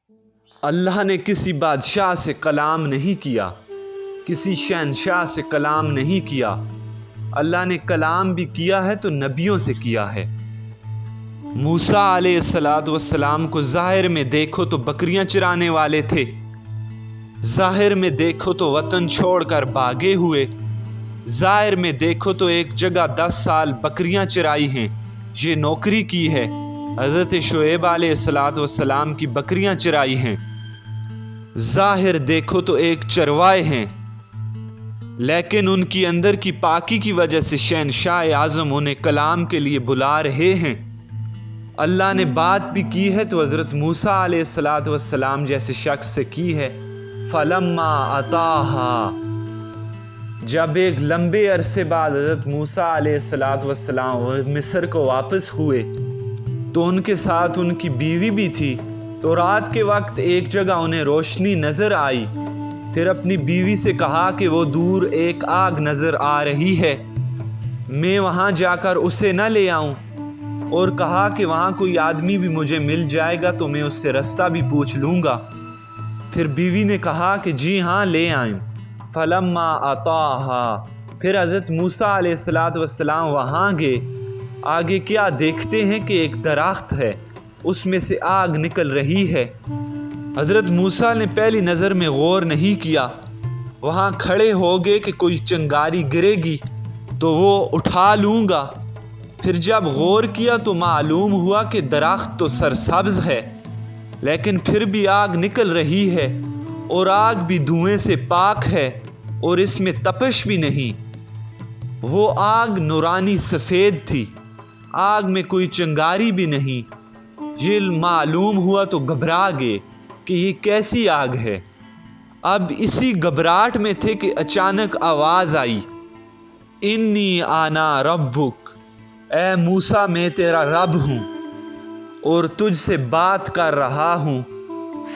اللہ نے کسی بادشاہ سے کلام نہیں کیا، کسی شہنشاہ سے کلام نہیں کیا۔ اللہ نے کلام بھی کیا ہے تو نبیوں سے کیا ہے۔ موسیٰ علیہ السلام کو ظاہر میں دیکھو تو بکریاں چرانے والے تھے، ظاہر میں دیکھو تو وطن چھوڑ کر بھاگے ہوئے، ظاہر میں دیکھو تو ایک جگہ 10 سال بکریاں چرائی ہیں، یہ نوکری کی ہے۔ حضرت شعیب علیہ السلام کی بکریاں چرائی ہیں، ظاہر دیکھو تو ایک چروائے ہیں، لیکن ان کی اندر کی پاکی کی وجہ سے شہنشاہ اعظم انہیں کلام کے لیے بلا رہے ہیں۔ اللہ نے بات بھی کی ہے تو حضرت موسیٰ علیہ السلام جیسے شخص سے کی ہے۔ فلما اتاہا، جب ایک لمبے عرصے بعد حضرت موسیٰ علیہ السلام مصر کو واپس ہوئے تو ان کے ساتھ ان کی بیوی بھی تھی، تو رات کے وقت ایک جگہ انہیں روشنی نظر آئی۔ پھر اپنی بیوی سے کہا کہ وہ دور ایک آگ نظر آ رہی ہے، میں وہاں جا کر اسے نہ لے آؤں، اور کہا کہ وہاں کوئی آدمی بھی مجھے مل جائے گا تو میں اس سے رستہ بھی پوچھ لوں گا۔ پھر بیوی نے کہا کہ جی ہاں لے آئیں۔ فلما اتاہا، پھر حضرت موسیٰ علیہ السلام وہاں گئے۔ آگے کیا دیکھتے ہیں کہ ایک درخت ہے، اس میں سے آگ نکل رہی ہے۔ حضرت موسیٰ نے پہلی نظر میں غور نہیں کیا، وہاں کھڑے ہو گئے کہ کوئی چنگاری گرے گی تو وہ اٹھا لوں گا۔ پھر جب غور کیا تو معلوم ہوا کہ درخت تو سرسبز ہے، لیکن پھر بھی آگ نکل رہی ہے، اور آگ بھی دھوئیں سے پاک ہے، اور اس میں تپش بھی نہیں۔ وہ آگ نورانی سفید تھی، آگ میں کوئی چنگاری بھی نہیں۔ یہ معلوم ہوا تو گھبرا گئے کہ یہ کیسی آگ ہے۔ اب اسی گھبراہٹ میں تھے کہ اچانک آواز آئی، انی انا ربک، اے موسیٰ میں تیرا رب ہوں اور تجھ سے بات کر رہا ہوں۔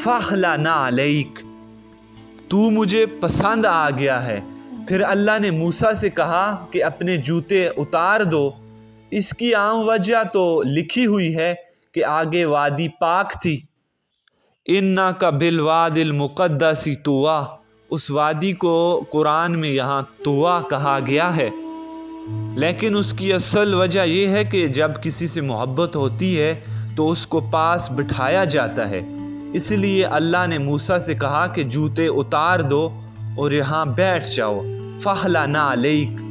فاخلع علیک، تو مجھے پسند آ گیا ہے۔ پھر اللہ نے موسیٰ سے کہا کہ اپنے جوتے اتار دو۔ اس کی عام وجہ تو لکھی ہوئی ہے کہ آگے وادی پاک تھی۔ انک بالوادی المقدس طویٰ، اس وادی کو قرآن میں یہاں طویٰ کہا گیا ہے، لیکن اس کی اصل وجہ یہ ہے کہ جب کسی سے محبت ہوتی ہے تو اس کو پاس بٹھایا جاتا ہے، اس لیے اللہ نے موسیٰ سے کہا کہ جوتے اتار دو اور یہاں بیٹھ جاؤ۔ فاخلع علیک،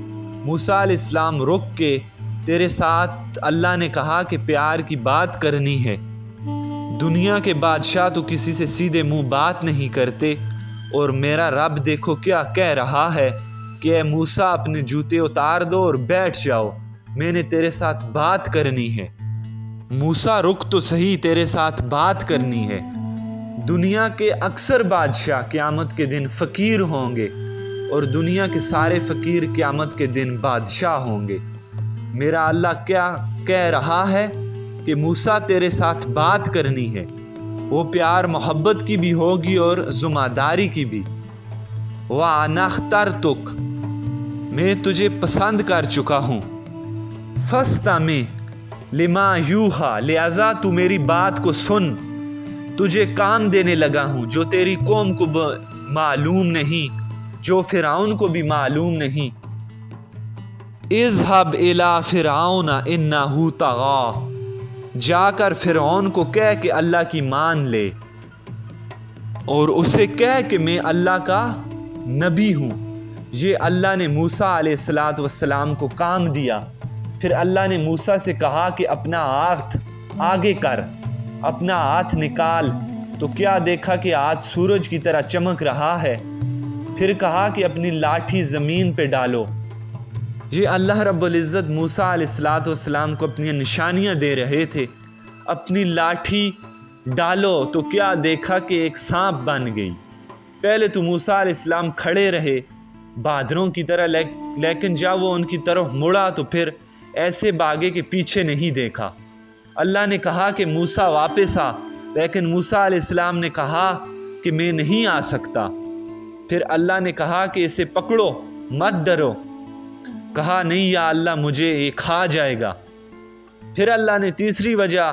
موسیٰ علیہ السلام رک کے، تیرے ساتھ اللہ نے کہا کہ پیار کی بات کرنی ہے۔ دنیا کے بادشاہ تو کسی سے سیدھے منہ بات نہیں کرتے، اور میرا رب دیکھو کیا کہہ رہا ہے کہ اے موسیٰ اپنے جوتے اتار دو اور بیٹھ جاؤ، میں نے تیرے ساتھ بات کرنی ہے۔ موسیٰ رک تو صحیح، تیرے ساتھ بات کرنی ہے۔ دنیا کے اکثر بادشاہ قیامت کے دن فقیر ہوں گے، اور دنیا کے سارے فقیر قیامت کے دن بادشاہ ہوں گے۔ میرا اللہ کیا کہہ رہا ہے کہ موسیٰ تیرے ساتھ بات کرنی ہے، وہ پیار محبت کی بھی ہوگی اور ذمہ داری کی بھی۔ وَأَنَا اخْتَرْتُكَ، میں تجھے پسند کر چکا ہوں۔ فَاسْتَمِعْ لِمَا يُوحَىٰ، لہذا تو میری بات کو سن، تجھے کام دینے لگا ہوں جو تیری قوم کو معلوم نہیں، جو فرعون کو بھی معلوم نہیں۔ اذهب إِلَىٰ فِرْعَوْنَ إِنَّهُ طَغَىٰ، جا کر فرعون کو کہہ کہ اللہ کی مان لے، اور اسے کہہ کہ میں اللہ کا نبی ہوں۔ یہ اللہ نے موسیٰ علیہ السلام کو کام دیا۔ پھر اللہ نے موسیٰ سے کہا کہ اپنا ہاتھ آگے کر، اپنا ہاتھ نکال، تو کیا دیکھا کہ ہاتھ سورج کی طرح چمک رہا ہے۔ پھر کہا کہ اپنی لاٹھی زمین پہ ڈالو۔ یہ اللہ رب العزت موسیٰ علیہ السلام کو اپنی نشانیاں دے رہے تھے۔ اپنی لاٹھی ڈالو تو کیا دیکھا کہ ایک سانپ بن گئی۔ پہلے تو موسیٰ علیہ السلام کھڑے رہے بہادروں کی طرح، لیکن جب وہ ان کی طرف مڑا تو پھر ایسے بھاگے کہ پیچھے نہیں دیکھا۔ اللہ نے کہا کہ موسیٰ واپس آ، لیکن موسیٰ علیہ السلام نے کہا کہ میں نہیں آ سکتا۔ پھر اللہ نے کہا کہ اسے پکڑو، مت ڈرو۔ کہا نہیں یا اللہ، مجھے یہ کھا جائے گا۔ پھر اللہ نے تیسری وجہ